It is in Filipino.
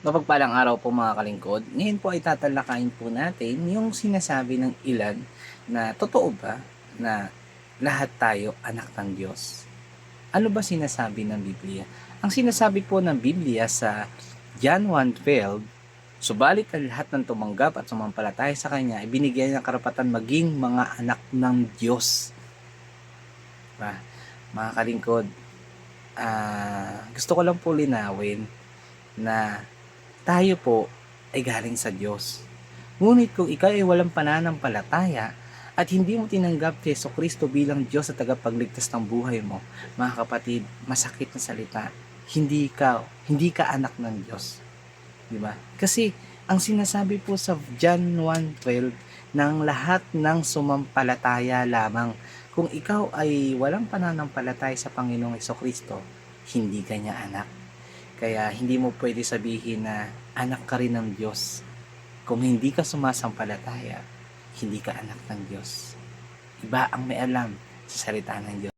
Mapagpalang araw po mga kalingkod. Ngayon po ay tatalakayin po natin yung sinasabi ng ilan na totoo ba na lahat tayo anak ng Diyos. Ano ba sinasabi ng Biblia? Ang sinasabi po ng Biblia sa John 1:12, subalit ang lahat ng tumanggap at sumampalataya sa Kanya ay binigyan ng karapatan maging mga anak ng Diyos. Diba? Mga kalingkod, gusto ko lang po linawin na tayo po ay galing sa Diyos. Ngunit kung ikaw ay walang pananampalataya at hindi mo tinanggap si Jesucristo bilang Diyos at tagapagligtas ng buhay mo, mga kapatid, masakit na salita, hindi ka anak ng Diyos. Di ba? Kasi ang sinasabi po sa John 1:12 ng lahat ng sumampalataya lamang. Kung ikaw ay walang pananampalataya sa Panginoong Jesucristo, hindi ka niya anak. Kaya hindi mo pwede sabihin na anak ka rin ng Diyos. Kung hindi ka sumasampalataya, hindi ka anak ng Diyos. Iba ang may alam sa salita ng Diyos.